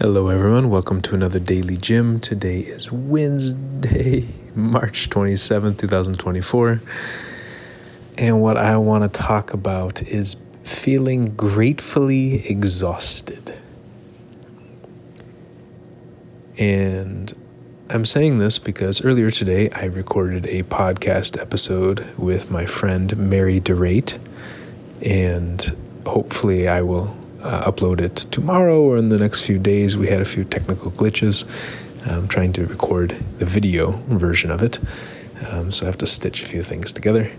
Hello everyone, welcome to another DailyJim. Today is Wednesday, March 27th, 2024. And what I want to talk about is feeling gratefully exhausted. And I'm saying this because earlier today I recorded a podcast episode with my friend Mary DeRate, and hopefully I will upload it tomorrow or in the next few days. We had a few technical glitches. I'm trying to record the video version of it, so I have to stitch a few things together.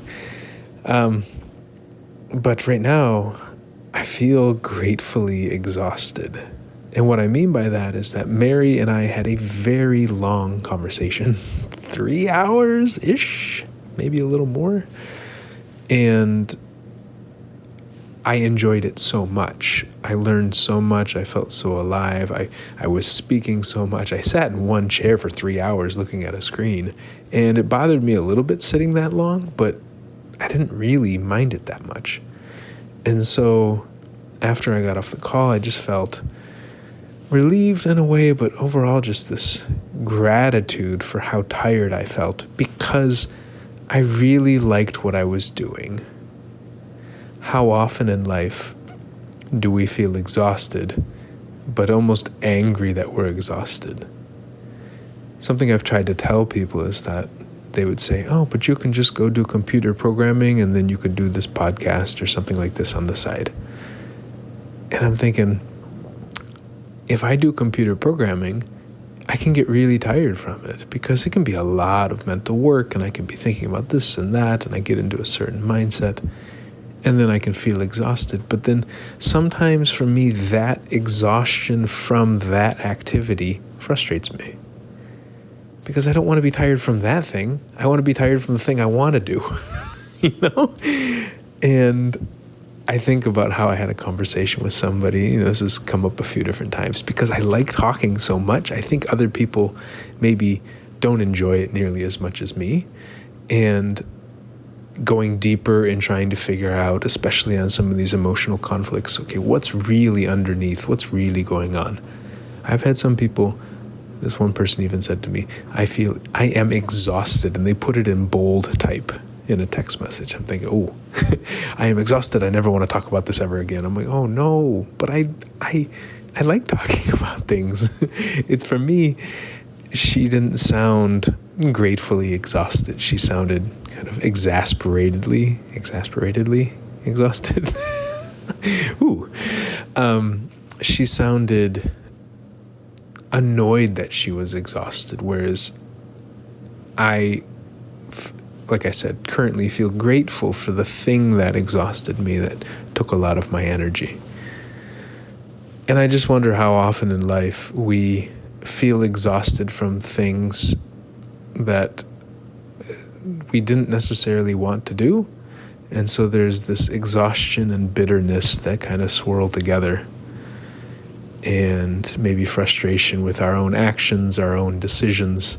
But right now, I feel gratefully exhausted. And what I mean by that is that Mary and I had a very long conversation, 3 hours-ish, maybe a little more. And I enjoyed it so much. I learned so much. I felt so alive. I was speaking so much. I sat in one chair for 3 hours looking at a screen, and it bothered me a little bit sitting that long, but I didn't really mind it that much. And so after I got off the call, I just felt relieved in a way, but overall just this gratitude for how tired I felt because I really liked what I was doing. How often in life do we feel exhausted, but almost angry that we're exhausted? Something I've tried to tell people is that they would say, oh, but you can just go do computer programming and then you could do this podcast or something like this on the side. And I'm thinking, if I do computer programming, I can get really tired from it because it can be a lot of mental work and I can be thinking about this and that and I get into a certain mindset. And then I can feel exhausted. But then sometimes for me, that exhaustion from that activity frustrates me. Because I don't want to be tired from that thing. I want to be tired from the thing I want to do. And I think about how I had a conversation with somebody. This has come up a few different times. Because I like talking so much, I think other people maybe don't enjoy it nearly as much as me. And going deeper and trying to figure out, especially on some of these emotional conflicts, okay, what's really underneath? What's really going on? I've had some people, this one person even said to me, I feel I am exhausted, and they put it in bold type in a text message. I'm thinking, oh, I am exhausted. I never want to talk about this ever again. I'm like, oh no, but I like talking about things. It's for me, she didn't sound gratefully exhausted. She sounded kind of exasperatedly exhausted. Ooh. She sounded annoyed that she was exhausted, whereas I, like I said, currently feel grateful for the thing that exhausted me, that took a lot of my energy. And I just wonder how often in life we feel exhausted from things that we didn't necessarily want to do. And so there's this exhaustion and bitterness that kind of swirl together, and maybe frustration with our own actions, our own decisions,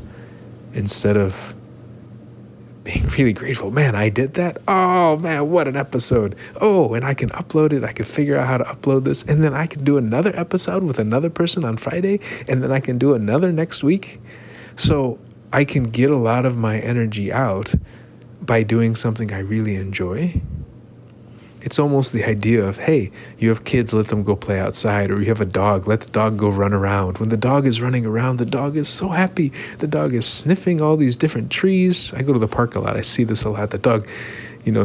instead of being really grateful. Man, I did that. Oh man, what an episode. Oh, and I can upload it. I can figure out how to upload this. And then I can do another episode with another person on Friday. And then I can do another next week. So I can get a lot of my energy out by doing something I really enjoy. It's almost the idea of, hey, you have kids, let them go play outside, or you have a dog, let the dog go run around. When the dog is running around, the dog is so happy. The dog is sniffing all these different trees. I go to the park a lot. I see this a lot. The dog,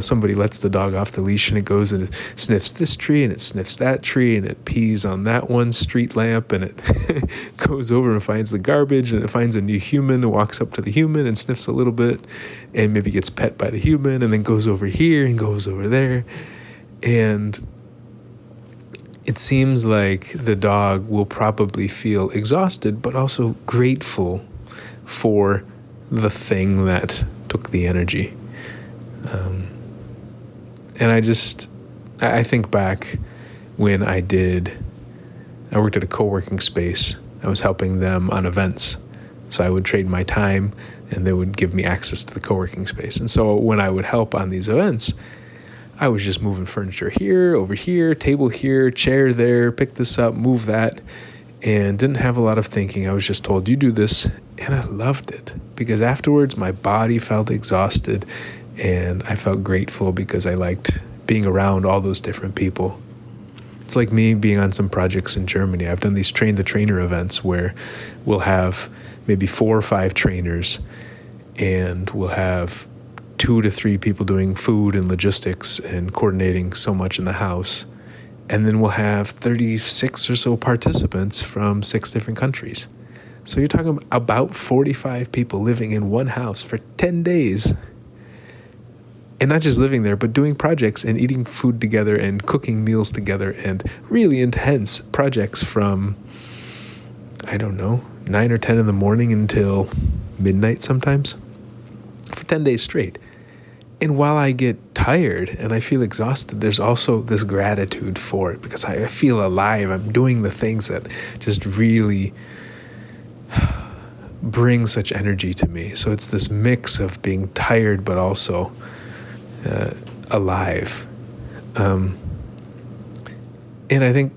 somebody lets the dog off the leash and it goes and it sniffs this tree and it sniffs that tree and it pees on that one street lamp and it goes over and finds the garbage and it finds a new human and walks up to the human and sniffs a little bit and maybe gets pet by the human and then goes over here and goes over there. And it seems like the dog will probably feel exhausted, but also grateful for the thing that took the energy. And I think back when I worked at a co-working space. I was helping them on events. So I would trade my time and they would give me access to the co-working space. And so when I would help on these events, I was just moving furniture here, over here, table here, chair there, pick this up, move that. and didn't have a lot of thinking. I was just told, you do this, and I loved it because afterwards my body felt exhausted and I felt grateful because I liked being around all those different people. It's like me being on some projects in Germany. I've done these train the trainer events where we'll have maybe 4 or 5 trainers, and we'll have 2 to 3 people doing food and logistics and coordinating so much in the house. And then we'll have 36 or so participants from 6 different countries. So you're talking about 45 people living in one house for 10 days. And not just living there, but doing projects and eating food together and cooking meals together and really intense projects from, 9 or 10 in the morning until midnight sometimes for 10 days straight. And while I get tired and I feel exhausted, there's also this gratitude for it because I feel alive. I'm doing the things that just really bring such energy to me. So it's this mix of being tired but also alive. And I think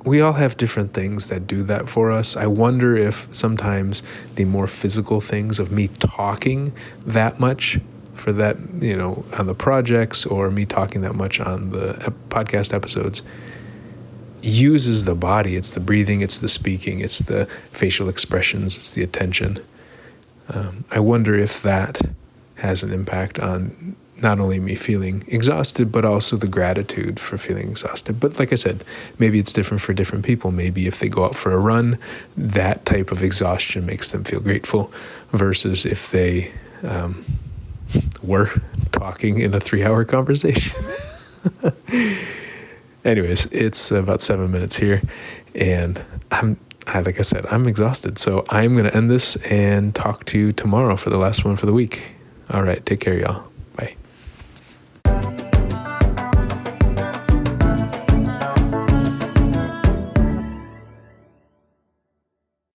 we all have different things that do that for us. I wonder if sometimes the more physical things of me talking that much for that, on the projects, or me talking that much on the podcast episodes, uses the body. It's the breathing, it's the speaking, it's the facial expressions, it's the attention. I wonder if that has an impact on not only me feeling exhausted, but also the gratitude for feeling exhausted. But like I said, maybe it's different for different people. Maybe if they go out for a run, that type of exhaustion makes them feel grateful versus if they were talking in a 3-hour conversation. Anyways, it's about 7 minutes here, and like I said, I'm exhausted. So I'm going to end this and talk to you tomorrow for the last one for the week. All right, take care, y'all.